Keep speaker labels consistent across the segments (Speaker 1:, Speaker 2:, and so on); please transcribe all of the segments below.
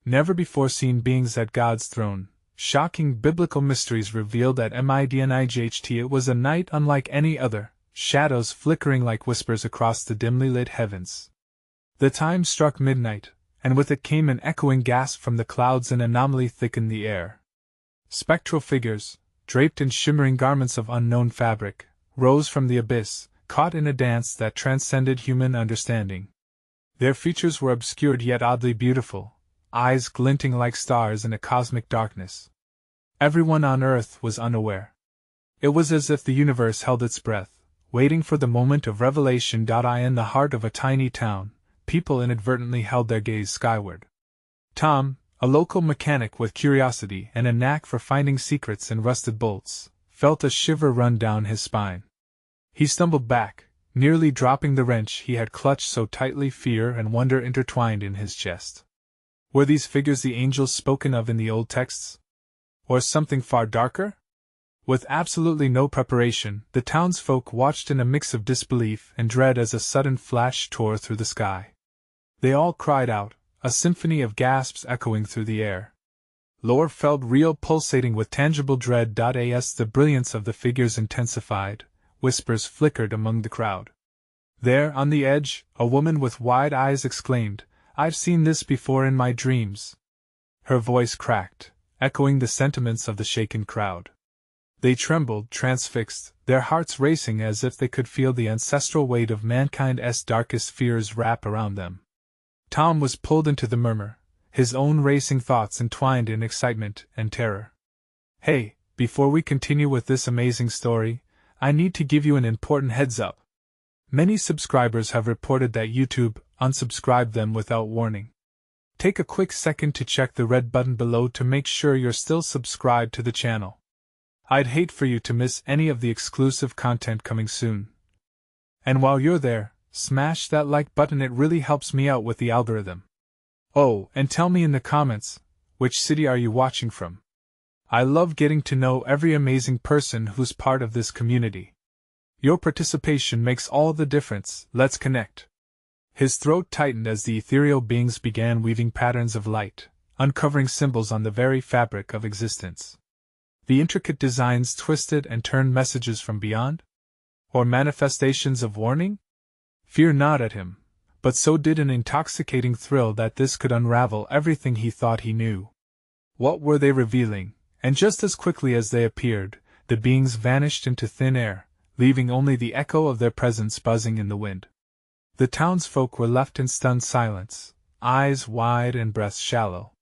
Speaker 1: never-before-seen beings at God's throne, shocking biblical mysteries revealed at midnight. It was a night unlike any other, shadows flickering like whispers across the dimly lit heavens. The time struck midnight, and with it came an echoing gasp from the clouds. An anomaly thickened the air. Spectral figures, draped in shimmering garments of unknown fabric, rose from the abyss, caught in a dance that transcended human understanding. Their features were obscured yet oddly beautiful, eyes glinting like stars in a cosmic darkness. Everyone on Earth was unaware. It was as if the universe held its breath, waiting for the moment of revelation. In the heart of a tiny town, people inadvertently held their gaze skyward. Tom, a local mechanic with curiosity and a knack for finding secrets in rusted bolts, felt a shiver run down his spine. He stumbled back, nearly dropping the wrench he had clutched so tightly. Fear and wonder intertwined in his chest. Were these figures the angels spoken of in the old texts? Or something far darker? With absolutely no preparation, the townsfolk watched in a mix of disbelief and dread as a sudden flash tore through the sky. They all cried out, a symphony of gasps echoing through the air. Lore felt real, pulsating with tangible dread. As the brilliance of the figures intensified, whispers flickered among the crowd. There, on the edge, a woman with wide eyes exclaimed, "I've seen this before in my dreams." Her voice cracked, echoing the sentiments of the shaken crowd. They trembled, transfixed, their hearts racing as if they could feel the ancestral weight of mankind's darkest fears wrap around them. Tom was pulled into the murmur, his own racing thoughts entwined in excitement and terror. "Hey, before we continue with this amazing story, I need to give you an important heads up. Many subscribers have reported that YouTube unsubscribed them without warning. Take a quick second to check the red button below to make sure you're still subscribed to the channel. I'd hate for you to miss any of the exclusive content coming soon. And while you're there, smash that like button, it really helps me out with the algorithm. Oh, and tell me in the comments, which city are you watching from? I love getting to know every amazing person who's part of this community. Your participation makes all the difference. Let's connect." His throat tightened as the ethereal beings began weaving patterns of light, uncovering symbols on the very fabric of existence. The intricate designs twisted and turned messages from beyond? Or manifestations of warning? Fear gnawed at him, but so did an intoxicating thrill that this could unravel everything he thought he knew. What were they revealing? And just as quickly as they appeared, the beings vanished into thin air, leaving only the echo of their presence buzzing in the wind. The townsfolk were left in stunned silence, eyes wide and breaths shallow.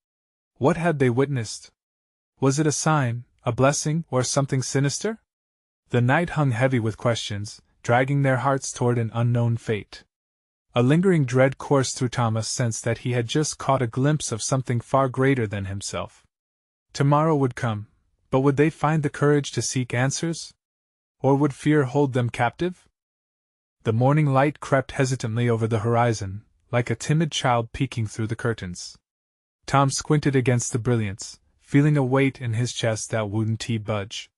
Speaker 1: What had they witnessed? Was it a sign, a blessing, or something sinister? The night hung heavy with questions, dragging their hearts toward an unknown fate. A lingering dread coursed through Thomas' sense that he had just caught a glimpse of something far greater than himself. Tomorrow would come, but would they find the courage to seek answers? Or would fear hold them captive? The morning light crept hesitantly over the horizon, like a timid child peeking through the curtains. Tom squinted against the brilliance, feeling a weight in his chest that wouldn't budge.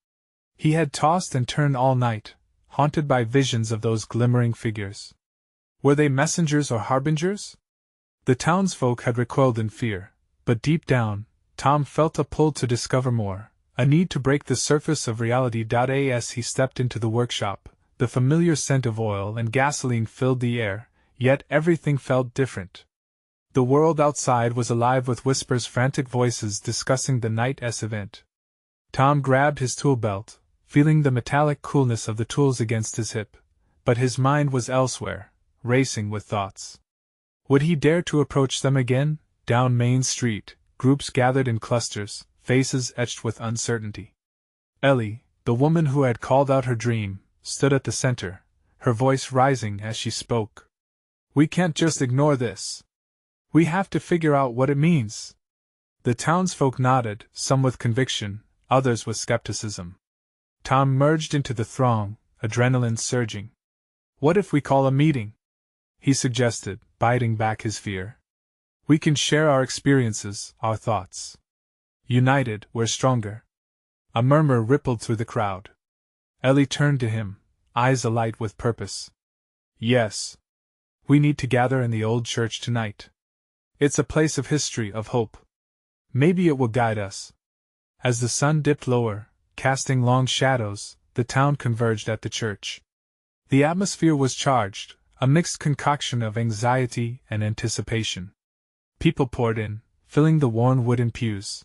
Speaker 1: He had tossed and turned all night, haunted by visions of those glimmering figures. Were they messengers or harbingers? The townsfolk had recoiled in fear, but deep down, Tom felt a pull to discover more, a need to break the surface of reality. As he stepped into the workshop, the familiar scent of oil and gasoline filled the air, yet everything felt different. The world outside was alive with whispers, frantic voices discussing the night's event. Tom grabbed his tool belt, feeling the metallic coolness of the tools against his hip, but his mind was elsewhere, racing with thoughts. Would he dare to approach them again? Down Main Street, groups gathered in clusters, faces etched with uncertainty. Ellie, the woman who had called out her dream, stood at the center, her voice rising as she spoke. "We can't just ignore this. We have to figure out what it means." The townsfolk nodded, some with conviction, others with skepticism. Tom merged into the throng, adrenaline surging. "What if we call a meeting?" he suggested, biting back his fear. "We can share our experiences, our thoughts. United, we're stronger." A murmur rippled through the crowd. Ellie turned to him, eyes alight with purpose. "Yes. We need to gather in the old church tonight. It's a place of history, of hope, Maybe it will guide us. As the sun dipped lower, casting long shadows, the town converged at the church. The atmosphere was charged, a mixed concoction of anxiety and anticipation. People poured in, filling the worn wooden pews.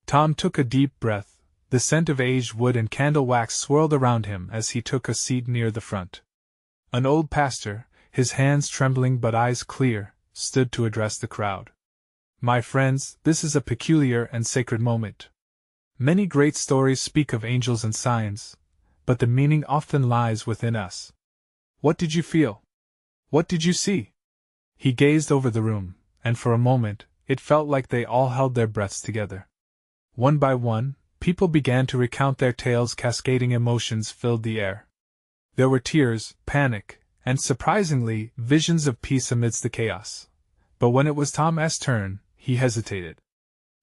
Speaker 1: Tom took a deep breath. The scent of aged wood and candle wax swirled around him as he took a seat near the front. An old pastor, his hands trembling but eyes clear, stood to address the crowd. My friends, this is a peculiar and sacred moment. Many great stories speak of angels and signs, but the meaning often lies within us. What did you feel? What did you see? He gazed over the room, and for a moment, it felt like they all held their breaths together. One by one, people began to recount their tales. Cascading emotions filled the air. There were tears, panic, and surprisingly, visions of peace amidst the chaos. But when it was Tom's turn, he hesitated.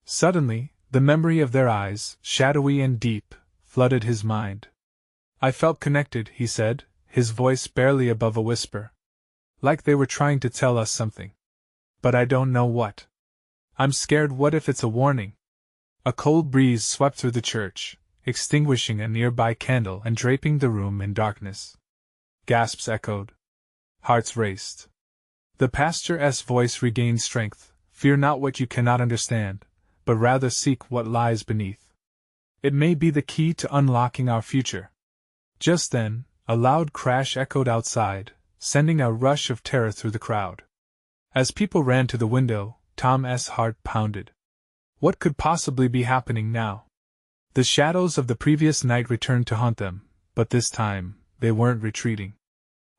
Speaker 1: Suddenly, the memory of their eyes, shadowy and deep, flooded his mind. I felt connected, he said, his voice barely above a whisper. Like they were trying to tell us something. But I don't know what. I'm scared. What if it's a warning? A cold breeze swept through the church, extinguishing a nearby candle and draping the room in darkness. Gasps echoed. Hearts raced. The pastor's voice regained strength. Fear not what you cannot understand, but rather seek what lies beneath. It may be the key to unlocking our future. Just then, a loud crash echoed outside, sending a rush of terror through the crowd. As people ran to the window, Tom's heart pounded. What could possibly be happening now? The shadows of the previous night returned to haunt them, but this time, they weren't retreating.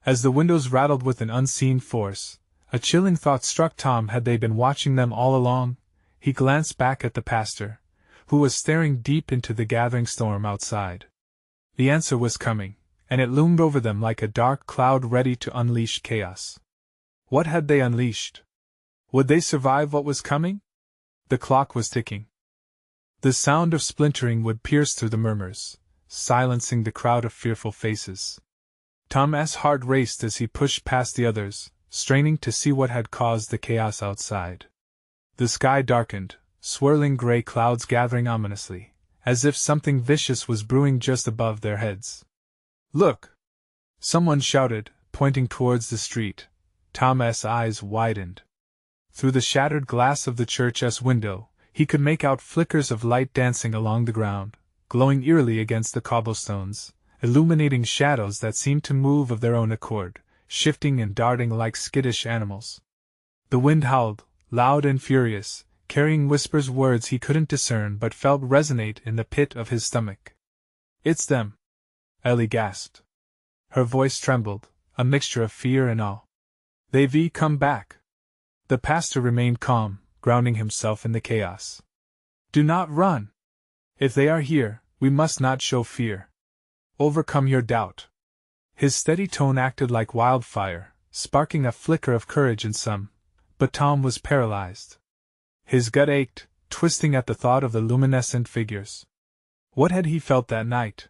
Speaker 1: As the windows rattled with an unseen force, a chilling thought struck Tom. Had they been watching them all along? He glanced back at the pastor, who was staring deep into the gathering storm outside. The answer was coming, and it loomed over them like a dark cloud ready to unleash chaos. What had they unleashed? Would they survive what was coming? The clock was ticking. The sound of splintering wood pierced through the murmurs, silencing the crowd of fearful faces. Tom's heart raced as he pushed past the others, straining to see what had caused the chaos outside. The sky darkened, swirling gray clouds gathering ominously, as if something vicious was brewing just above their heads. Look! Someone shouted, pointing towards the street. Tom's eyes widened. Through the shattered glass of the church's window, he could make out flickers of light dancing along the ground, glowing eerily against the cobblestones, illuminating shadows that seemed to move of their own accord, shifting and darting like skittish animals. The wind howled, loud and furious, carrying whispers, words he couldn't discern but felt resonate in the pit of his stomach. It's them! Ellie gasped. Her voice trembled, a mixture of fear and awe. They've come back. The pastor remained calm, grounding himself in the chaos. Do not run! If they are here, we must not show fear. Overcome your doubt. His steady tone acted like wildfire, sparking a flicker of courage in some, but Tom was paralyzed. His gut ached, twisting at the thought of the luminescent figures. What had he felt that night?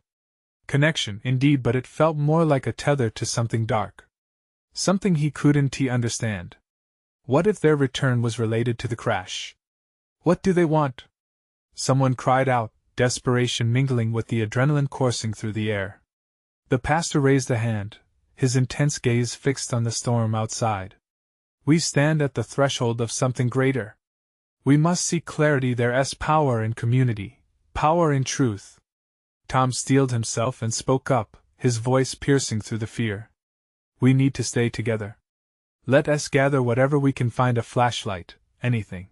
Speaker 1: Connection, indeed, but it felt more like a tether to something dark. Something he couldn't understand. What if their return was related to the crash? What do they want? Someone cried out, desperation mingling with the adrenaline coursing through the air. The pastor raised a hand, his intense gaze fixed on the storm outside. We stand at the threshold of something greater. We must seek clarity. There's power in community, power in truth. Tom steeled himself and spoke up, his voice piercing through the fear. We need to stay together. Let us gather whatever we can find, a flashlight, anything.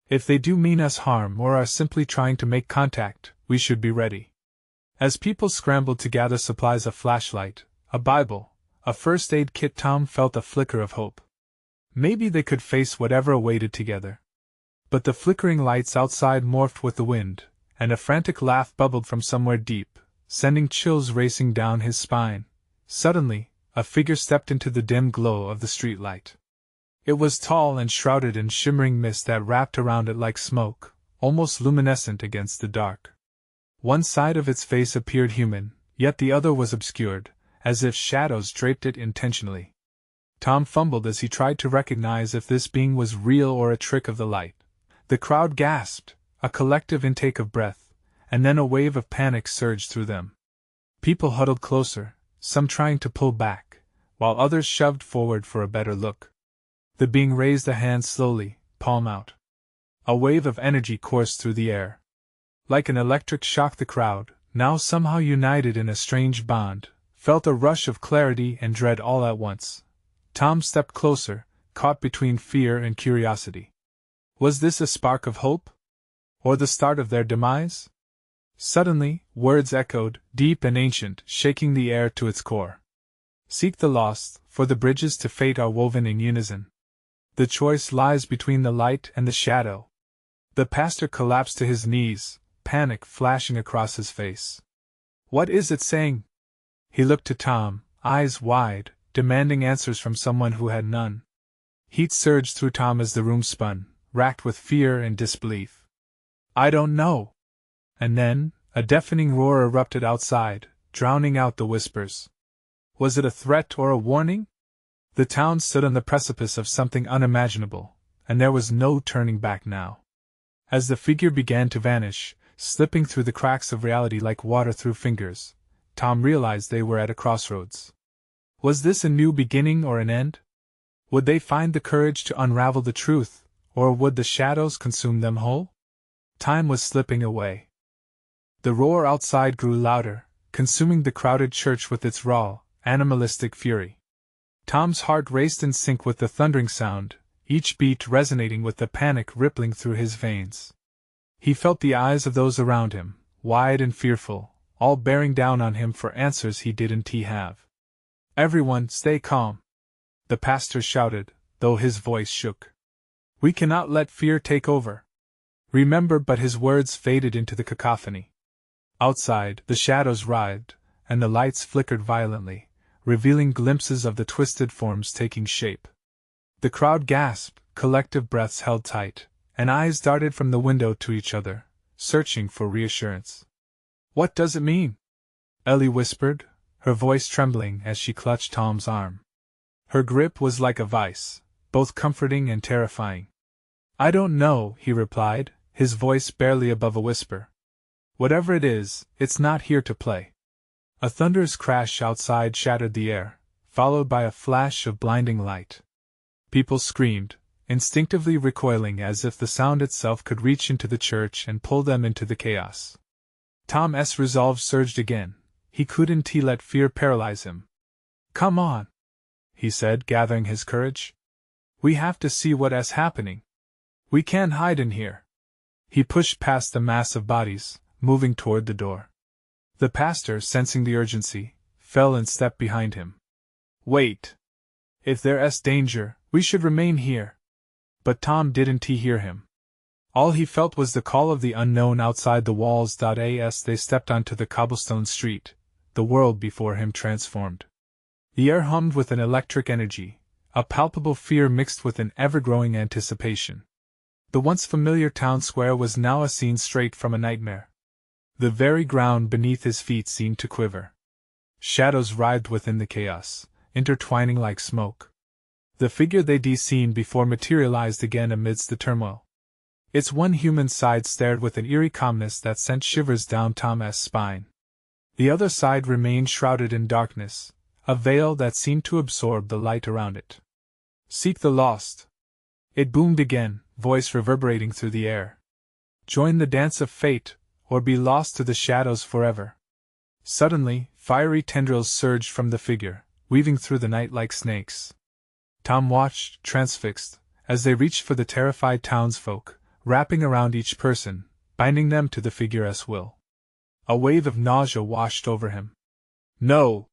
Speaker 1: If they do mean us harm or are simply trying to make contact, we should be ready. As people scrambled to gather supplies, a flashlight, a Bible, a first aid kit, Tom felt a flicker of hope. Maybe they could face whatever awaited together. But the flickering lights outside morphed with the wind, and a frantic laugh bubbled from somewhere deep, sending chills racing down his spine. Suddenly, a figure stepped into the dim glow of the streetlight. It was tall and shrouded in shimmering mist that wrapped around it like smoke, almost luminescent against the dark. One side of its face appeared human, yet the other was obscured, as if shadows draped it intentionally. Tom fumbled as he tried to recognize if this being was real or a trick of the light. The crowd gasped, a collective intake of breath, and then a wave of panic surged through them. People huddled closer, some trying to pull back, while others shoved forward for a better look. The being raised a hand slowly, palm out. A wave of energy coursed through the air. Like an electric shock, the crowd, now somehow united in a strange bond, felt a rush of clarity and dread all at once. Tom stepped closer, caught between fear and curiosity. Was this a spark of hope? Or the start of their demise? Suddenly, words echoed, deep and ancient, shaking the air to its core. Seek the lost, for the bridges to fate are woven in unison. The choice lies between the light and the shadow. The pastor collapsed to his knees, panic flashing across his face. What is it saying? He looked to Tom, eyes wide, demanding answers from someone who had none. Heat surged through Tom as the room spun, racked with fear and disbelief. I don't know. And then, a deafening roar erupted outside, drowning out the whispers. Was it a threat or a warning? The town stood on the precipice of something unimaginable, and there was no turning back now. As the figure began to vanish, slipping through the cracks of reality like water through fingers, Tom realized they were at a crossroads. Was this a new beginning or an end? Would they find the courage to unravel the truth, or would the shadows consume them whole? Time was slipping away. The roar outside grew louder, consuming the crowded church with its raw, animalistic fury. Tom's heart raced in sync with the thundering sound, each beat resonating with the panic rippling through his veins. He felt the eyes of those around him, wide and fearful, all bearing down on him for answers he didn't have. Everyone, stay calm, the pastor shouted, though his voice shook. We cannot let fear take over. Remember, but his words faded into the cacophony. Outside, the shadows writhed, and the lights flickered violently, revealing glimpses of the twisted forms taking shape. The crowd gasped, collective breaths held tight, and eyes darted from the window to each other, searching for reassurance. What does it mean? Ellie whispered, her voice trembling as she clutched Tom's arm. Her grip was like a vice, both comforting and terrifying. I don't know, he replied, his voice barely above a whisper. Whatever it is, it's not here to play. A thunderous crash outside shattered the air, followed by a flash of blinding light. People screamed, instinctively recoiling as if the sound itself could reach into the church and pull them into the chaos. Tom's resolve surged again. He couldn't let fear paralyze him. Come on, he said, gathering his courage. We have to see what's happening. We can't hide in here. He pushed past the mass of bodies, moving toward the door. The pastor, sensing the urgency, fell and stepped behind him. Wait. If there's danger, we should remain here. But Tom didn't hear him. All he felt was the call of the unknown outside the walls. As they stepped onto the cobblestone street, the world before him transformed. The air hummed with an electric energy, a palpable fear mixed with an ever-growing anticipation. The once familiar town square was now a scene straight from a nightmare. The very ground beneath his feet seemed to quiver. Shadows writhed within the chaos, intertwining like smoke. The figure they'd seen before materialized again amidst the turmoil. Its one human side stared with an eerie calmness that sent shivers down Tom's spine. The other side remained shrouded in darkness, a veil that seemed to absorb the light around it. Seek the lost. It boomed again, voice reverberating through the air. Join the dance of fate, or be lost to the shadows forever. Suddenly, fiery tendrils surged from the figure, weaving through the night like snakes. Tom watched, transfixed, as they reached for the terrified townsfolk, wrapping around each person, binding them to the figure's will. A wave of nausea washed over him. No!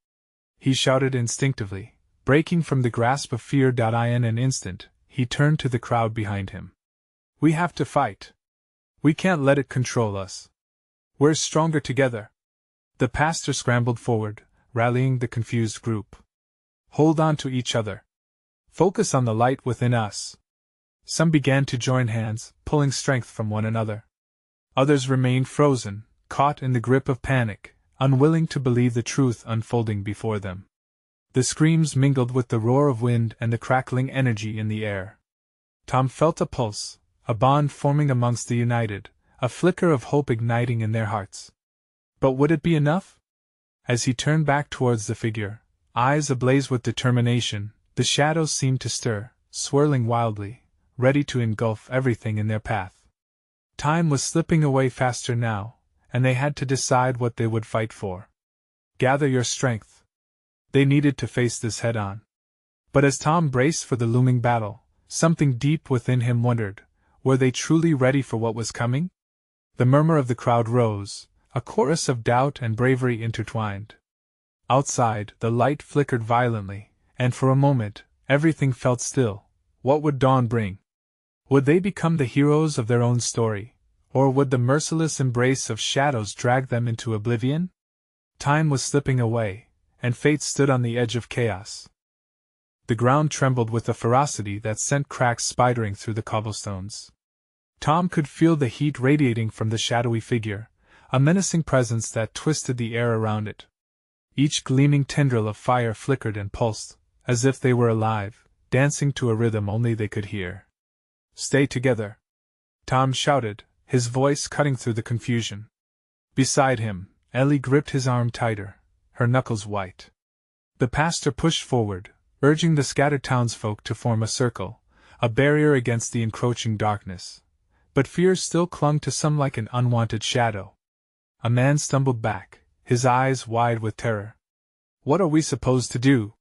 Speaker 1: He shouted instinctively, breaking from the grasp of fear. In an instant, he turned to the crowd behind him. We have to fight. We can't let it control us. We're stronger together. The pastor scrambled forward, rallying the confused group. Hold on to each other. Focus on the light within us. Some began to join hands, pulling strength from one another. Others remained frozen, caught in the grip of panic, unwilling to believe the truth unfolding before them. The screams mingled with the roar of wind and the crackling energy in the air. Tom felt a pulse, a bond forming amongst the united, a flicker of hope igniting in their hearts. But would it be enough? As he turned back towards the figure, eyes ablaze with determination, the shadows seemed to stir, swirling wildly, ready to engulf everything in their path. Time was slipping away faster now, and they had to decide what they would fight for. Gather your strength. They needed to face this head-on. But as Tom braced for the looming battle, something deep within him wondered, were they truly ready for what was coming? The murmur of the crowd rose, a chorus of doubt and bravery intertwined. Outside, the light flickered violently, and for a moment, everything felt still. What would dawn bring? Would they become the heroes of their own story, or would the merciless embrace of shadows drag them into oblivion? Time was slipping away, and fate stood on the edge of chaos. The ground trembled with a ferocity that sent cracks spidering through the cobblestones. Tom could feel the heat radiating from the shadowy figure, a menacing presence that twisted the air around it. Each gleaming tendril of fire flickered and pulsed, as if they were alive, dancing to a rhythm only they could hear. "Stay together!" Tom shouted, his voice cutting through the confusion. Beside him, Ellie gripped his arm tighter, her knuckles white. The pastor pushed forward, urging the scattered townsfolk to form a circle, a barrier against the encroaching darkness. But fear still clung to some like an unwanted shadow. A man stumbled back, his eyes wide with terror. "What are we supposed to do?"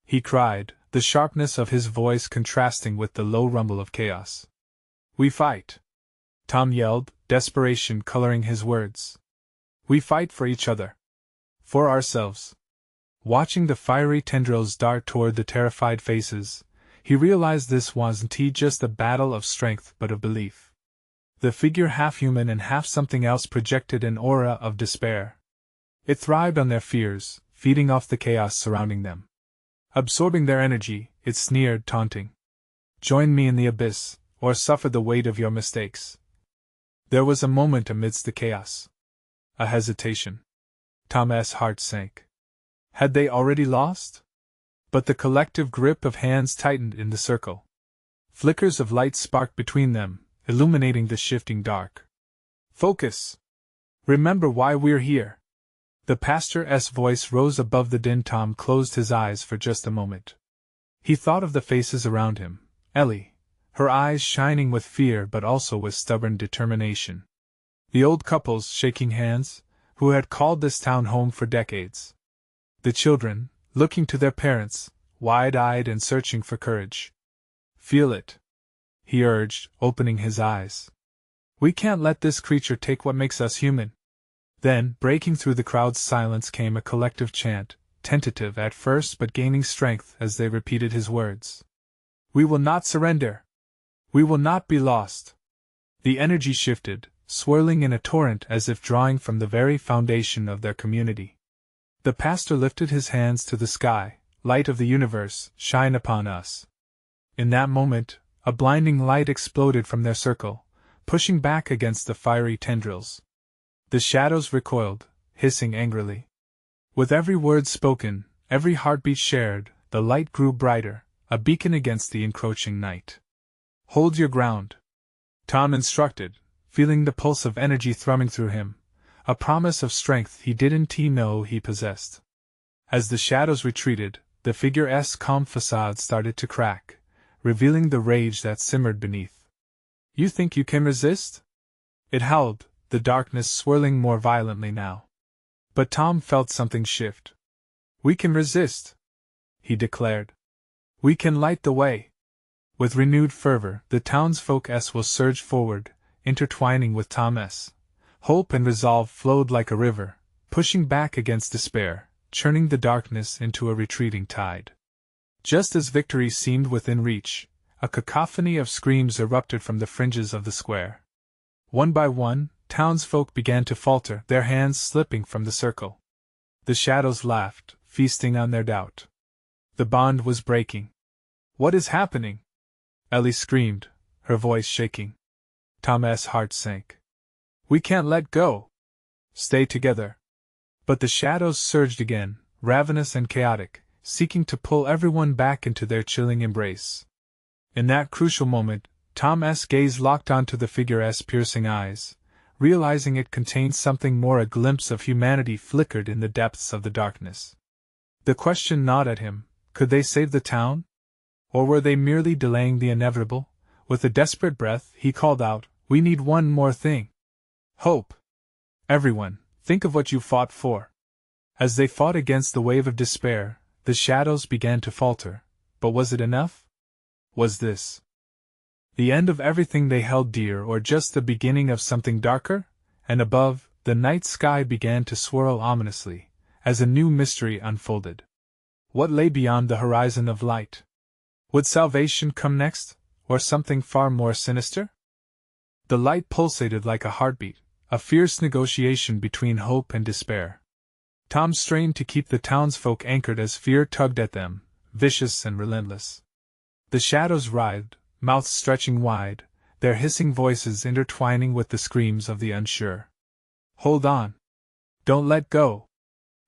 Speaker 1: he cried, the sharpness of his voice contrasting with the low rumble of chaos. "We fight!" Tom yelled, desperation coloring his words. "We fight for each other. For ourselves." Watching the fiery tendrils dart toward the terrified faces, he realized this wasn't just a battle of strength but of belief. The figure, half human and half something else, projected an aura of despair. It thrived on their fears, feeding off the chaos surrounding them. Absorbing their energy, it sneered, taunting. "Join me in the abyss, or suffer the weight of your mistakes." There was a moment amidst the chaos. A hesitation. Tom's heart sank. Had they already lost? But the collective grip of hands tightened in the circle. Flickers of light sparked between them, illuminating the shifting dark. "Focus! Remember why we're here." The pastor's voice rose above the din. Tom closed his eyes for just a moment. He thought of the faces around him, Ellie, her eyes shining with fear but also with stubborn determination. The old couples shaking hands, who had called this town home for decades. The children, looking to their parents, wide-eyed and searching for courage. "Feel it," he urged, opening his eyes. "We can't let this creature take what makes us human." Then, breaking through the crowd's silence, came a collective chant, tentative at first but gaining strength as they repeated his words. "We will not surrender! We will not be lost!" The energy shifted, swirling in a torrent as if drawing from the very foundation of their community. The pastor lifted his hands to the sky. "Light of the universe, shine upon us." In that moment, a blinding light exploded from their circle, pushing back against the fiery tendrils. The shadows recoiled, hissing angrily. With every word spoken, every heartbeat shared, the light grew brighter, a beacon against the encroaching night. "Hold your ground," Tom instructed, feeling the pulse of energy thrumming through him, a promise of strength he didn't know he possessed. As the shadows retreated, the figure's calm facade started to crack, revealing the rage that simmered beneath. "You think you can resist?" it howled, the darkness swirling more violently now. But Tom felt something shift. "We can resist," he declared. "We can light the way." With renewed fervor, the townsfolk will surge forward, intertwining with Tom's. Hope and resolve flowed like a river, pushing back against despair, churning the darkness into a retreating tide. Just as victory seemed within reach, a cacophony of screams erupted from the fringes of the square. One by one, townsfolk began to falter, their hands slipping from the circle. The shadows laughed, feasting on their doubt. The bond was breaking. "What is happening?" Ellie screamed, her voice shaking. Tom's heart sank. "We can't let go. Stay together." But the shadows surged again, ravenous and chaotic, seeking to pull everyone back into their chilling embrace. In that crucial moment, Tom's gaze locked onto the figure's piercing eyes, realizing it contained something more. A glimpse of humanity flickered in the depths of the darkness. The question gnawed at him: could they save the town? Or were they merely delaying the inevitable? With a desperate breath, he called out, "We need one more thing. Hope. Everyone, think of what you fought for." As they fought against the wave of despair, the shadows began to falter. But was it enough? Was this the end of everything they held dear, or just the beginning of something darker? And above, the night sky began to swirl ominously, as a new mystery unfolded. What lay beyond the horizon of light? Would salvation come next, or something far more sinister? The light pulsated like a heartbeat, a fierce negotiation between hope and despair. Tom strained to keep the townsfolk anchored as fear tugged at them, vicious and relentless. The shadows writhed, mouths stretching wide, their hissing voices intertwining with the screams of the unsure. "Hold on. Don't let go,"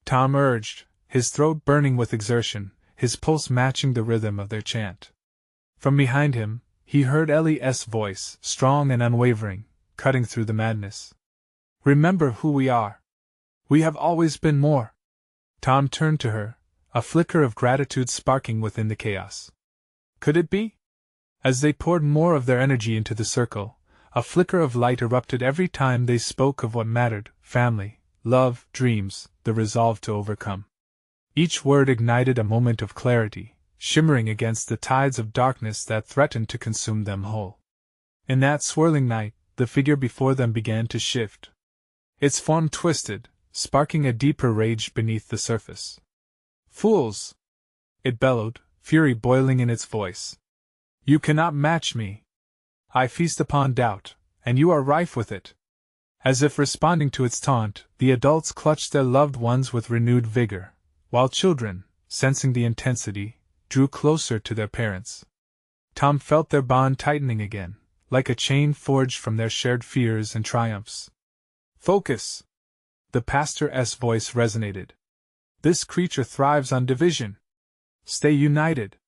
Speaker 1: Tom urged, his throat burning with exertion, his pulse matching the rhythm of their chant. From behind him, he heard Ellie's voice, strong and unwavering, cutting through the madness. "Remember who we are. We have always been more." Tom turned to her, a flicker of gratitude sparking within the chaos. Could it be? As they poured more of their energy into the circle, a flicker of light erupted every time they spoke of what mattered: family, love, dreams, the resolve to overcome. Each word ignited a moment of clarity, shimmering against the tides of darkness that threatened to consume them whole. In that swirling night, the figure before them began to shift. Its form twisted, sparking a deeper rage beneath the surface. "Fools!" it bellowed, fury boiling in its voice. "You cannot match me. I feast upon doubt, and you are rife with it." As if responding to its taunt, the adults clutched their loved ones with renewed vigor, while children, sensing the intensity, drew closer to their parents. Tom felt their bond tightening again, like a chain forged from their shared fears and triumphs. "Focus!" the pastor's voice resonated. "This creature thrives on division. Stay united."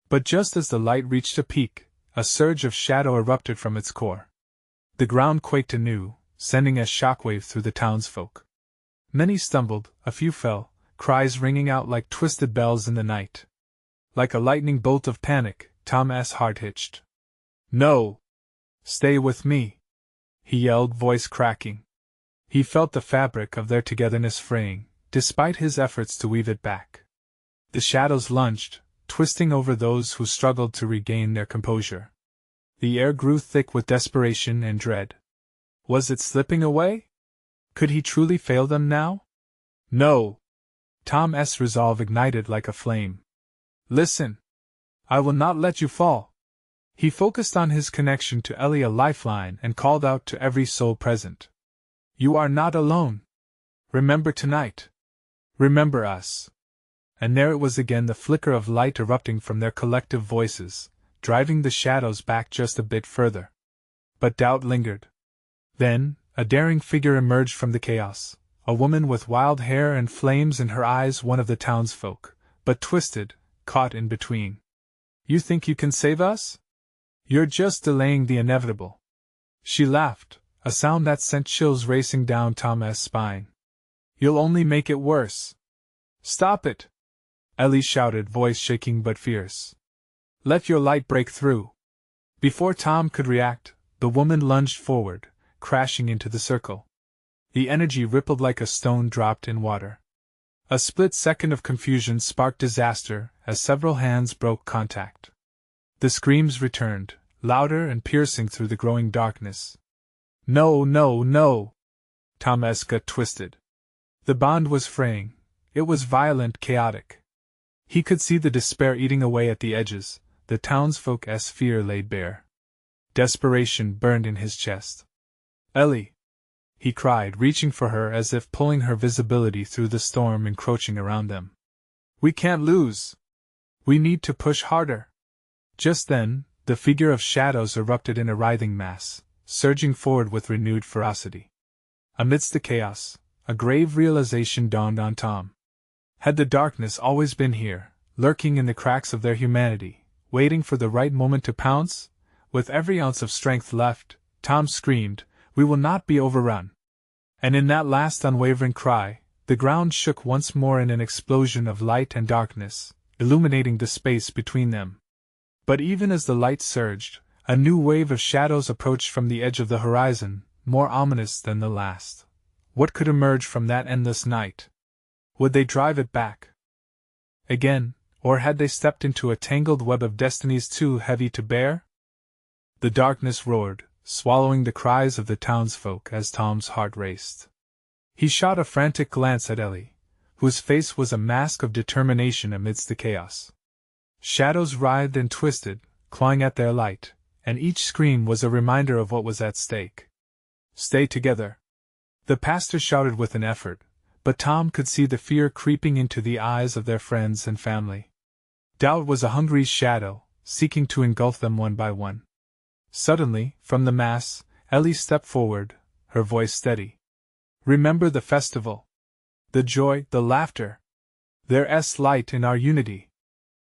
Speaker 1: But just as the light reached a peak, a surge of shadow erupted from its core. The ground quaked anew, sending a shockwave through the townsfolk. Many stumbled, a few fell, cries ringing out like twisted bells in the night. Like a lightning bolt of panic, Tom's heart hitched. "No! Stay with me!" he yelled, voice cracking. He felt the fabric of their togetherness fraying, despite his efforts to weave it back. The shadows lunged, twisting over those who struggled to regain their composure. The air grew thick with desperation and dread. Was it slipping away? Could he truly fail them now? No! Tom's resolve ignited like a flame. "Listen! I will not let you fall!" He focused on his connection to Ellie, a lifeline, and called out to every soul present. "You are not alone! Remember tonight! Remember us!" And there it was again, the flicker of light erupting from their collective voices, driving the shadows back just a bit further. But doubt lingered. Then, a daring figure emerged from the chaos, a woman with wild hair and flames in her eyes, one of the townsfolk, but twisted, caught in between. "You think you can save us? You're just delaying the inevitable." She laughed, a sound that sent chills racing down Tom's spine. "You'll only make it worse." "Stop it!" Ellie shouted, voice shaking but fierce. "Let your light break through." Before Tom could react, the woman lunged forward, crashing into the circle. The energy rippled like a stone dropped in water. A split second of confusion sparked disaster as several hands broke contact. The screams returned, louder and piercing through the growing darkness. "No, no, no!" Tom's gut twisted. The bond was fraying. It was violent, chaotic. He could see the despair eating away at the edges, the townsfolk's fear laid bare. Desperation burned in his chest. "Ellie!" he cried, reaching for her as if pulling her visibility through the storm encroaching around them. "We can't lose! We need to push harder!" Just then, the figure of shadows erupted in a writhing mass, surging forward with renewed ferocity. Amidst the chaos, a grave realization dawned on Tom. Had the darkness always been here, lurking in the cracks of their humanity, waiting for the right moment to pounce? With every ounce of strength left, Tom screamed, We will not be overrun. And in that last unwavering cry, the ground shook once more in an explosion of light and darkness, illuminating the space between them. But even as the light surged, a new wave of shadows approached from the edge of the horizon, more ominous than the last. What could emerge from that endless night? Would they drive it back again, or had they stepped into a tangled web of destinies too heavy to bear? The darkness roared, swallowing the cries of the townsfolk as Tom's heart raced. He shot a frantic glance at Ellie, whose face was a mask of determination amidst the chaos. Shadows writhed and twisted, clawing at their light, and each scream was a reminder of what was at stake. "Stay together!" the pastor shouted with an effort, but Tom could see the fear creeping into the eyes of their friends and family. Doubt was a hungry shadow, seeking to engulf them one by one. Suddenly, from the mass, Ellie stepped forward, her voice steady. "Remember the festival. The joy, the laughter. There's light in our unity."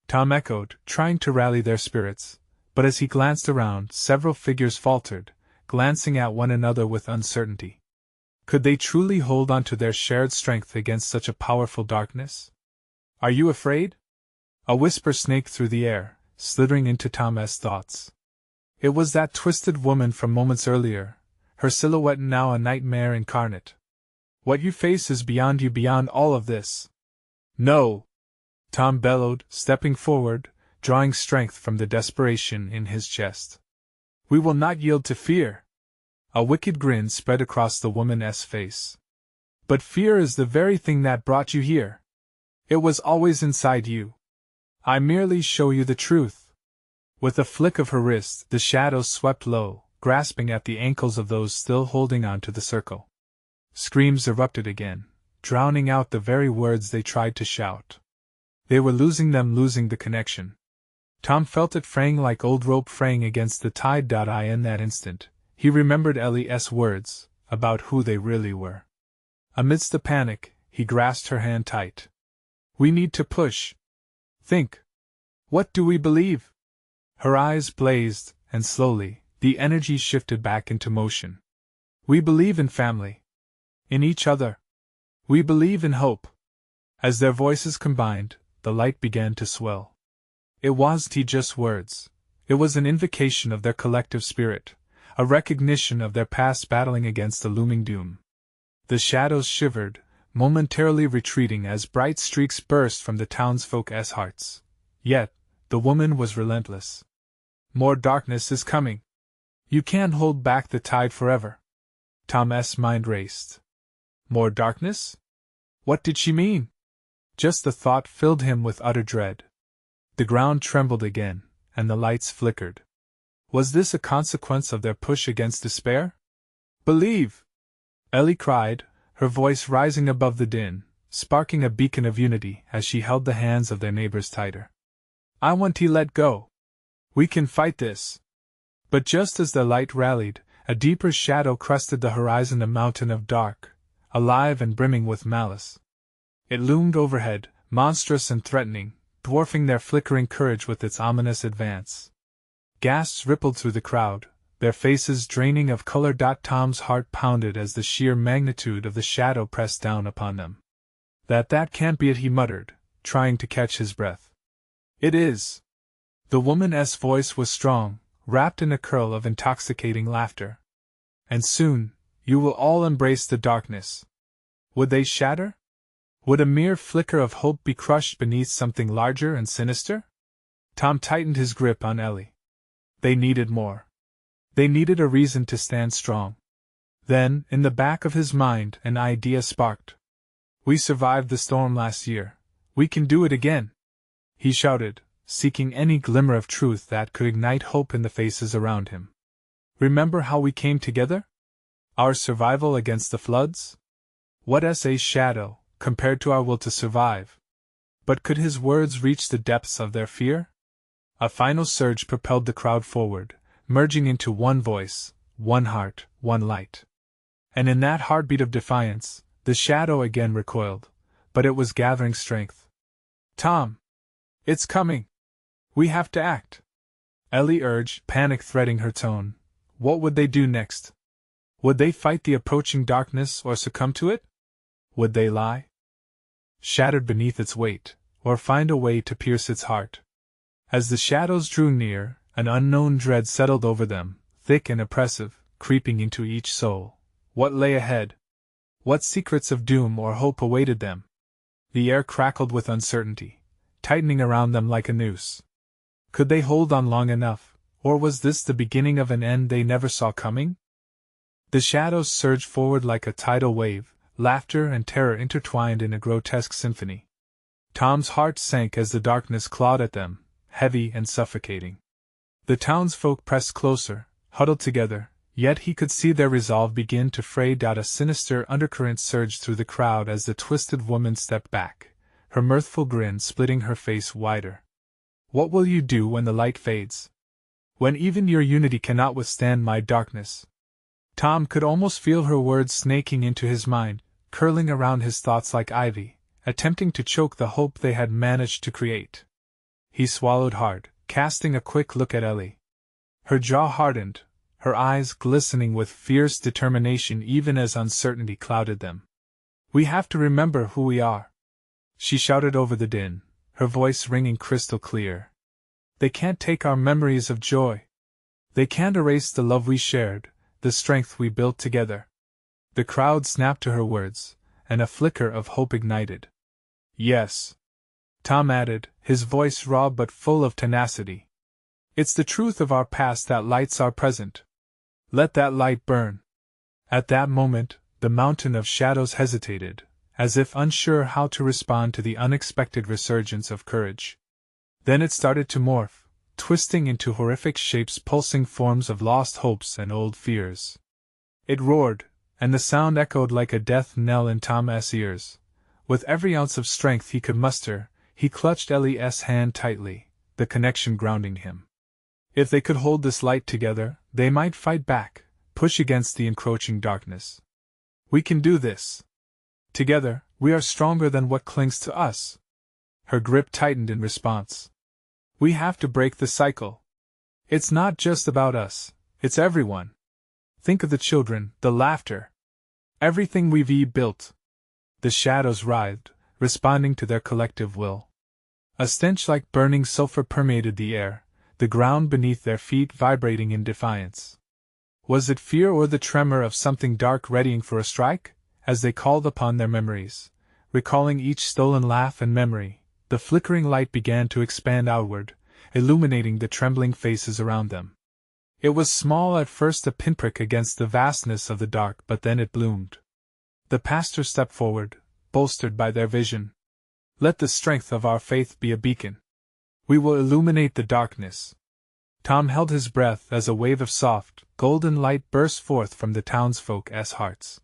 Speaker 1: Tom echoed, trying to rally their spirits, but as he glanced around, several figures faltered, glancing at one another with uncertainty. Could they truly hold on to their shared strength against such a powerful darkness? "Are you afraid?" A whisper snaked through the air, slithering into Tom's thoughts. It was that twisted woman from moments earlier, her silhouette now a nightmare incarnate. "What you face is beyond you, beyond all of this." "No!" Tom bellowed, stepping forward, drawing strength from the desperation in his chest. "We will not yield to fear." A wicked grin spread across the woman's face. "But fear is the very thing that brought you here. It was always inside you. I merely show you the truth." With a flick of her wrist, the shadows swept low, grasping at the ankles of those still holding on to the circle. Screams erupted again, drowning out the very words they tried to shout. They were losing the connection. Tom felt it fraying like old rope fraying against the tide. In that instant, he remembered Ellie's words, about who they really were. Amidst the panic, he grasped her hand tight. "We need to push. Think. What do we believe?" Her eyes blazed, and slowly, the energy shifted back into motion. "We believe in family. In each other. We believe in hope." As their voices combined, the light began to swell. It wasn't just words. It was an invocation of their collective spirit, a recognition of their past battling against the looming doom. The shadows shivered, momentarily retreating as bright streaks burst from the townsfolk's hearts. Yet, the woman was relentless. "More darkness is coming. You can't hold back the tide forever." Tom's mind raced. More darkness? What did she mean? Just the thought filled him with utter dread. The ground trembled again, and the lights flickered. Was this a consequence of their push against despair? "Believe!" Ellie cried, her voice rising above the din, sparking a beacon of unity as she held the hands of their neighbors tighter. "I want to let go. We can fight this." But just as the light rallied, a deeper shadow crested the horizon, a mountain of dark, alive and brimming with malice. It loomed overhead, monstrous and threatening, dwarfing their flickering courage with its ominous advance. Gasps rippled through the crowd, their faces draining of color. Tom's heart pounded as the sheer magnitude of the shadow pressed down upon them. That can't be it," he muttered, trying to catch his breath. "It is." The woman's voice was strong, wrapped in a curl of intoxicating laughter. "And soon, you will all embrace the darkness." Would they shatter? Would a mere flicker of hope be crushed beneath something larger and sinister? Tom tightened his grip on Ellie. They needed more. They needed a reason to stand strong. Then, in the back of his mind, an idea sparked. "We survived the storm last year. We can do it again," he shouted, seeking any glimmer of truth that could ignite hope in the faces around him. "Remember how we came together? Our survival against the floods? What's a shadow, compared to our will to survive?" But could his words reach the depths of their fear? A final surge propelled the crowd forward, merging into one voice, one heart, one light. And in that heartbeat of defiance, the shadow again recoiled, but it was gathering strength. "Tom! It's coming! We have to act!" Ellie urged, panic threading her tone. What would they do next? Would they fight the approaching darkness or succumb to it? Would they lie shattered beneath its weight, or find a way to pierce its heart? As the shadows drew near, an unknown dread settled over them, thick and oppressive, creeping into each soul. What lay ahead? What secrets of doom or hope awaited them? The air crackled with uncertainty, tightening around them like a noose. Could they hold on long enough, or was this the beginning of an end they never saw coming? The shadows surged forward like a tidal wave, laughter and terror intertwined in a grotesque symphony. Tom's heart sank as the darkness clawed at them, heavy and suffocating. The townsfolk pressed closer, huddled together, yet he could see their resolve begin to fray out. A sinister undercurrent surged through the crowd as the twisted woman stepped back, her mirthful grin splitting her face wider. What will you do when the light fades? When even your unity cannot withstand my darkness? Tom could almost feel her words snaking into his mind, curling around his thoughts like ivy, attempting to choke the hope they had managed to create. He swallowed hard, casting a quick look at Ellie. Her jaw hardened, her eyes glistening with fierce determination even as uncertainty clouded them. We have to remember who we are, she shouted over the din, her voice ringing crystal clear. They can't take our memories of joy. They can't erase the love we shared, the strength we built together. The crowd snapped to her words, and a flicker of hope ignited. Yes, Tom added, his voice raw but full of tenacity. It's the truth of our past that lights our present. Let that light burn. At that moment, the mountain of shadows hesitated, as if unsure how to respond to the unexpected resurgence of courage. Then it started to morph, twisting into horrific shapes, pulsing forms of lost hopes and old fears. It roared, and the sound echoed like a death knell in Tom's ears. With every ounce of strength he could muster, he clutched Ellie's hand tightly, the connection grounding him. If they could hold this light together, they might fight back, push against the encroaching darkness. We can do this. Together, we are stronger than what clings to us. Her grip tightened in response. We have to break the cycle. It's not just about us, it's everyone. Think of the children, the laughter. Everything we've built. The shadows writhed, responding to their collective will. A stench like burning sulfur permeated the air, the ground beneath their feet vibrating in defiance. Was it fear or the tremor of something dark readying for a strike? As they called upon their memories, recalling each stolen laugh and memory, the flickering light began to expand outward, illuminating the trembling faces around them. It was small at first, a pinprick against the vastness of the dark, but then it bloomed. The pastor stepped forward, bolstered by their vision. Let the strength of our faith be a beacon. We will illuminate the darkness. Tom held his breath as a wave of soft, golden light burst forth from the townsfolk's hearts.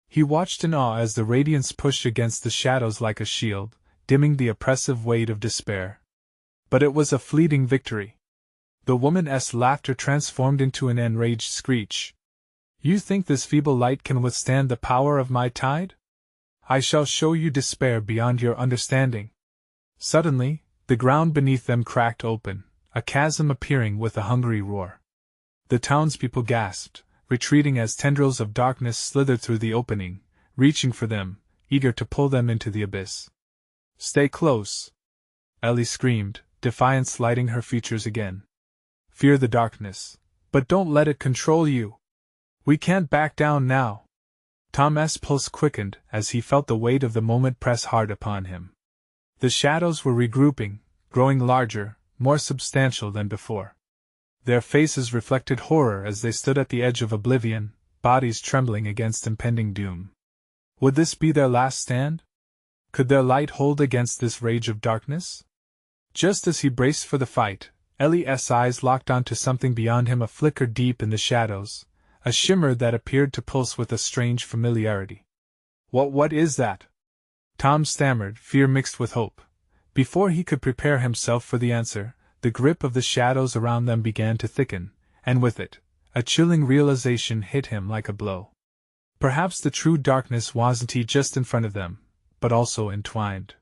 Speaker 1: He watched in awe as the radiance pushed against the shadows like a shield, dimming the oppressive weight of despair. But it was a fleeting victory. The woman's laughter transformed into an enraged screech. You think this feeble light can withstand the power of my tide? I shall show you despair beyond your understanding. Suddenly, the ground beneath them cracked open, a chasm appearing with a hungry roar. The townspeople gasped, retreating as tendrils of darkness slithered through the opening, reaching for them, eager to pull them into the abyss. Stay close! Ellie screamed, defiance lighting her features again. Fear the darkness, but don't let it control you. We can't back down now. Tom's pulse quickened as he felt the weight of the moment press hard upon him. The shadows were regrouping, growing larger, more substantial than before. Their faces reflected horror as they stood at the edge of oblivion, bodies trembling against impending doom. Would this be their last stand? Could their light hold against this rage of darkness? Just as he braced for the fight, Ellie's eyes locked onto something beyond him, a flicker deep in the shadows, a shimmer that appeared to pulse with a strange familiarity. What is that? Tom stammered, fear mixed with hope. Before he could prepare himself for the answer, the grip of the shadows around them began to thicken, and with it, a chilling realization hit him like a blow. Perhaps the true darkness wasn't just in front of them, but also entwined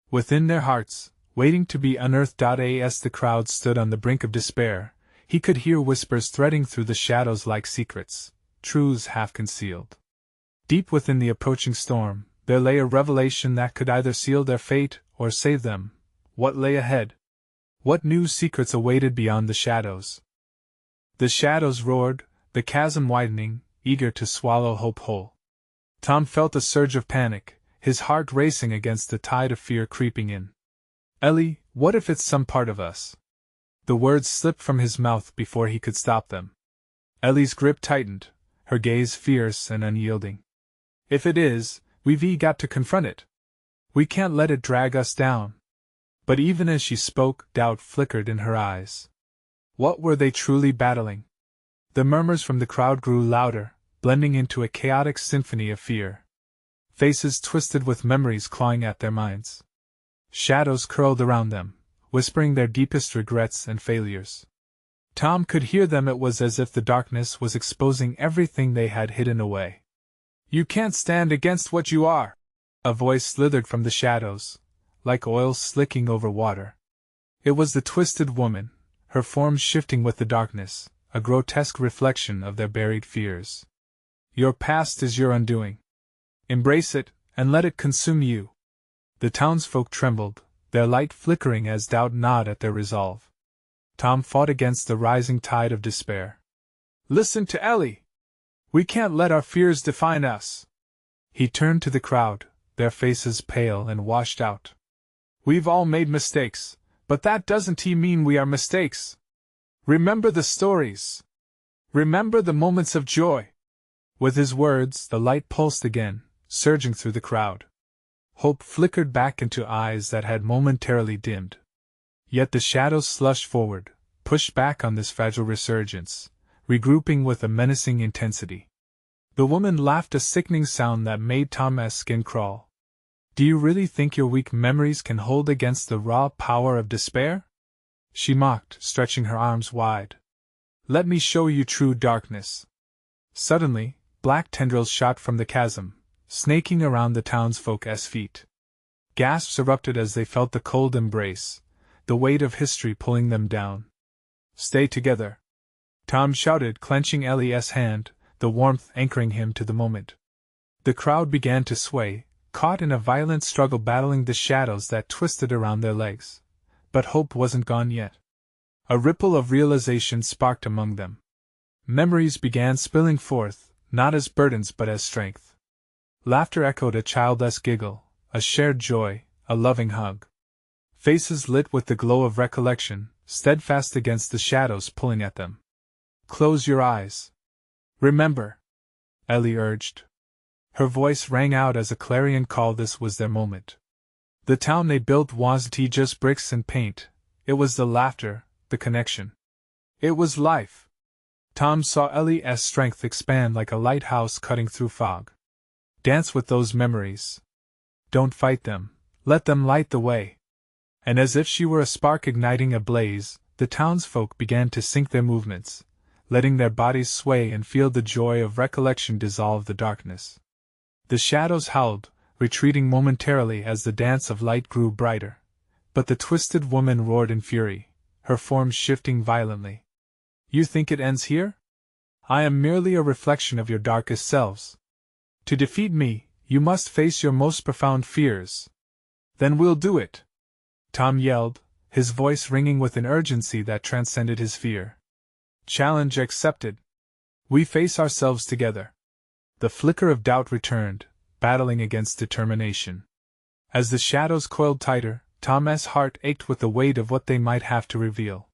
Speaker 1: within their hearts, waiting to be unearthed. As the crowd stood on the brink of despair, he could hear whispers threading through the shadows like secrets, truths half concealed. Deep within the approaching storm, there lay a revelation that could either seal their fate or save them. What lay ahead? What new secrets awaited beyond the shadows? The shadows roared, the chasm widening, eager to swallow hope whole. Tom felt a surge of panic, his heart racing against the tide of fear creeping in. Ellie, what if it's some part of us? The words slipped from his mouth before he could stop them. Ellie's grip tightened, her gaze fierce and unyielding. If it is, we've got to confront it. We can't let it drag us down. But even as she spoke, doubt flickered in her eyes. What were they truly battling? The murmurs from the crowd grew louder, blending into a chaotic symphony of fear. Faces twisted with memories clawing at their minds. Shadows curled around them, whispering their deepest regrets and failures. Tom could hear them. It was as if the darkness was exposing everything they had hidden away. You can't stand against what you are! A voice slithered from the shadows, like oil slicking over water. It was the twisted woman, her form shifting with the darkness, a grotesque reflection of their buried fears. Your past is your undoing. Embrace it, and let it consume you. The townsfolk trembled, their light flickering as doubt gnawed at their resolve. Tom fought against the rising tide of despair. Listen to Ellie! We can't let our fears define us. He turned to the crowd, their faces pale and washed out. We've all made mistakes, but that doesn't mean we are mistakes. Remember the stories. Remember the moments of joy. With his words, the light pulsed again, surging through the crowd. Hope flickered back into eyes that had momentarily dimmed. Yet the shadows slushed forward, pushed back on this fragile resurgence, regrouping with a menacing intensity. The woman laughed, a sickening sound that made Tom's skin crawl. Do you really think your weak memories can hold against the raw power of despair? She mocked, stretching her arms wide. Let me show you true darkness. Suddenly, black tendrils shot from the chasm, snaking around the townsfolk's feet. Gasps erupted as they felt the cold embrace, the weight of history pulling them down. Stay together! Tom shouted, clenching Ellie's hand, the warmth anchoring him to the moment. The crowd began to sway, caught in a violent struggle battling the shadows that twisted around their legs. But hope wasn't gone yet. A ripple of realization sparked among them. Memories began spilling forth, not as burdens but as strength. Laughter echoed, a childless giggle, a shared joy, a loving hug. Faces lit with the glow of recollection, steadfast against the shadows pulling at them. Close your eyes. Remember, Ellie urged. Her voice rang out as a clarion call. This was their moment. The town they built wasn't just bricks and paint, it was the laughter, the connection. It was life. Tom saw Ellie's strength expand like a lighthouse cutting through fog. Dance with those memories. Don't fight them, let them light the way. And as if she were a spark igniting a blaze, the townsfolk began to sync their movements, letting their bodies sway and feel the joy of recollection dissolve the darkness. The shadows howled, retreating momentarily as the dance of light grew brighter. But the twisted woman roared in fury, her form shifting violently. You think it ends here? I am merely a reflection of your darkest selves. To defeat me, you must face your most profound fears. Then we'll do it! Tom yelled, his voice ringing with an urgency that transcended his fear. Challenge accepted. We face ourselves together. The flicker of doubt returned, battling against determination. As the shadows coiled tighter, Tom's heart ached with the weight of what they might have to reveal.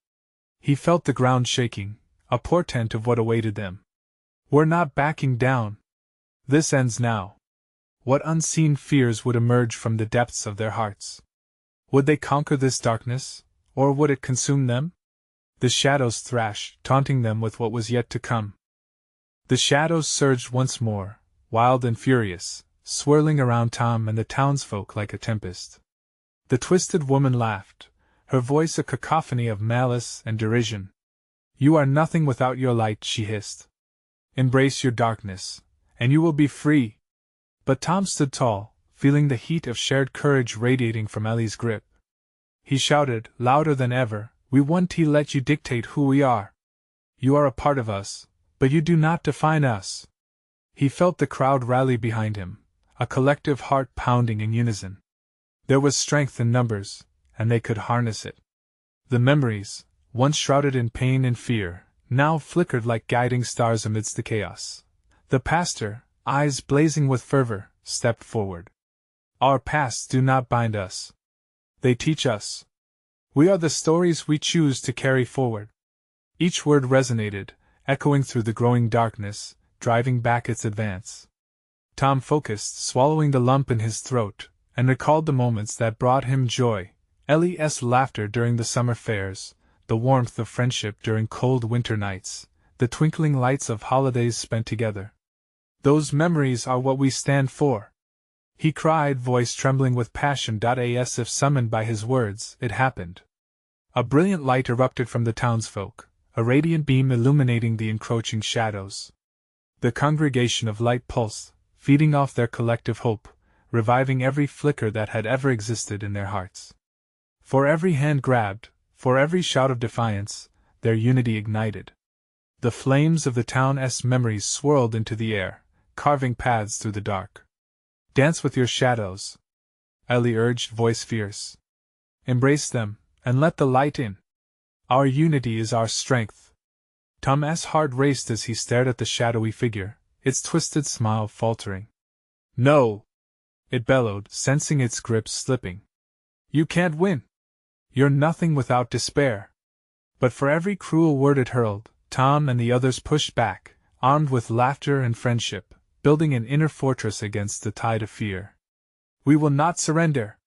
Speaker 1: He felt the ground shaking, a portent of what awaited them. We're not backing down. This ends now. What unseen fears would emerge from the depths of their hearts? Would they conquer this darkness, or would it consume them? The shadows thrashed, taunting them with what was yet to come. The shadows surged once more, wild and furious, swirling around Tom and the townsfolk like a tempest. The twisted woman laughed, her voice a cacophony of malice and derision. You are nothing without your light, she hissed. Embrace your darkness, and you will be free. But Tom stood tall, feeling the heat of shared courage radiating from Ellie's grip. He shouted, louder than ever, we won't let you dictate who we are. You are a part of us, But you do not define us. He felt the crowd rally behind him, a collective heart pounding in unison. There was strength in numbers, and they could harness it. The memories, once shrouded in pain and fear, now flickered like guiding stars amidst the chaos. The pastor, eyes blazing with fervor, stepped forward. Our pasts do not bind us. They teach us. We are the stories we choose to carry forward. Each word resonated, echoing through the growing darkness, driving back its advance. Tom focused, swallowing the lump in his throat, and recalled the moments that brought him joy. Ellie's laughter during the summer fairs, the warmth of friendship during cold winter nights, the twinkling lights of holidays spent together. Those memories are what we stand for. He cried, voice trembling with passion. As if summoned by his words, it happened. A brilliant light erupted from the townsfolk, a radiant beam illuminating the encroaching shadows. The congregation of light pulsed, feeding off their collective hope, reviving every flicker that had ever existed in their hearts. For every hand grabbed, for every shout of defiance, their unity ignited. The flames of the town's memories swirled into the air, carving paths through the dark. Dance with your shadows, Ellie urged, voice fierce. Embrace them, and let the light in. Our unity is our strength. Tom's heart raced as he stared at the shadowy figure, its twisted smile faltering. No! It bellowed, sensing its grip slipping. You can't win! You're nothing without despair. But for every cruel word it hurled, Tom and the others pushed back, armed with laughter and friendship, building an inner fortress against the tide of fear. We will not surrender!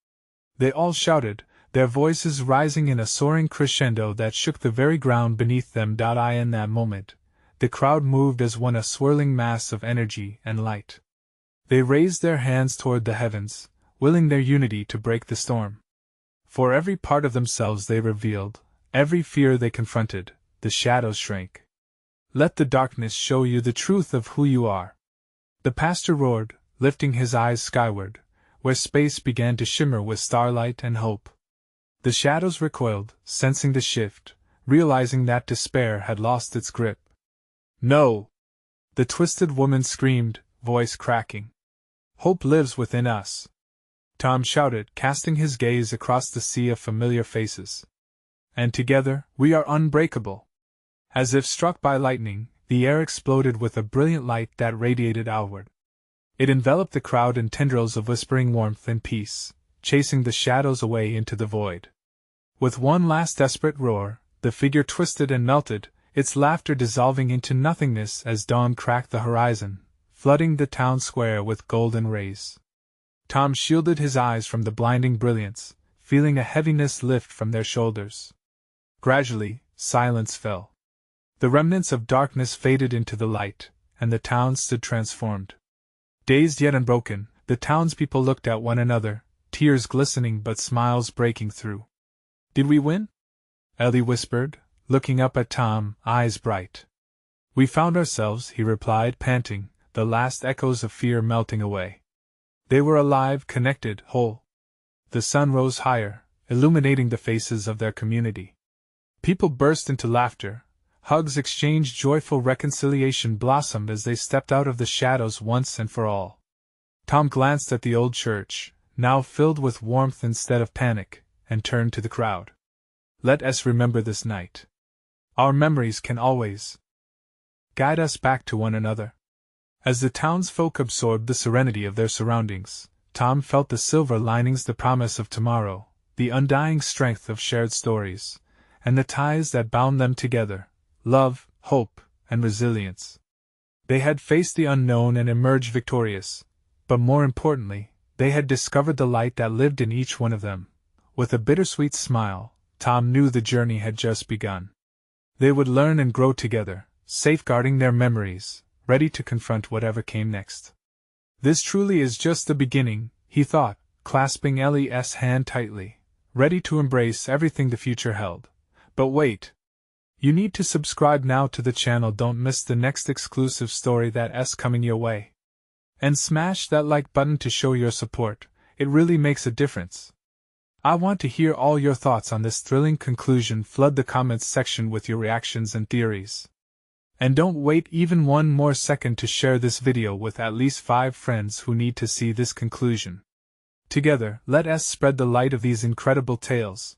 Speaker 1: They all shouted, their voices rising in a soaring crescendo that shook the very ground beneath them. In that moment, the crowd moved as one, a swirling mass of energy and light. They raised their hands toward the heavens, willing their unity to break the storm. For every part of themselves they revealed, every fear they confronted, the shadows shrank. Let the darkness show you the truth of who you are. The pastor roared, lifting his eyes skyward, where space began to shimmer with starlight and hope. The shadows recoiled, sensing the shift, realizing that despair had lost its grip. No! The twisted woman screamed, voice cracking. Hope lives within us. Tom shouted, casting his gaze across the sea of familiar faces. And together, we are unbreakable. As if struck by lightning, the air exploded with a brilliant light that radiated outward. It enveloped the crowd in tendrils of whispering warmth and peace, chasing the shadows away into the void. With one last desperate roar, the figure twisted and melted, its laughter dissolving into nothingness as dawn cracked the horizon, flooding the town square with golden rays. Tom shielded his eyes from the blinding brilliance, feeling a heaviness lift from their shoulders. Gradually, silence fell. The remnants of darkness faded into the light, and the town stood transformed. Dazed yet unbroken, the townspeople looked at one another, tears glistening but smiles breaking through. Did we win? Ellie whispered, looking up at Tom, eyes bright. We found ourselves, he replied, panting, the last echoes of fear melting away. They were alive, connected, whole. The sun rose higher, illuminating the faces of their community. People burst into laughter. Hugs exchanged, joyful reconciliation blossomed as they stepped out of the shadows once and for all. Tom glanced at the old church, now filled with warmth instead of panic, and turned to the crowd. Let us remember this night. Our memories can always guide us back to one another. As the townsfolk absorbed the serenity of their surroundings, Tom felt the silver linings, the promise of tomorrow, the undying strength of shared stories, and the ties that bound them together. Love, hope, and resilience. They had faced the unknown and emerged victorious, but more importantly, they had discovered the light that lived in each one of them. With a bittersweet smile, Tom knew the journey had just begun. They would learn and grow together, safeguarding their memories, ready to confront whatever came next. This truly is just the beginning, he thought, clasping Ellie's hand tightly, ready to embrace everything the future held. But wait! You need to subscribe now to the channel. Don't miss the next exclusive story that's coming your way. And smash that like button to show your support, it really makes a difference. I want to hear all your thoughts on this thrilling conclusion. Flood the comments section with your reactions and theories. And don't wait even one more second to share this video with at least 5 friends who need to see this conclusion. Together, let us spread the light of these incredible tales.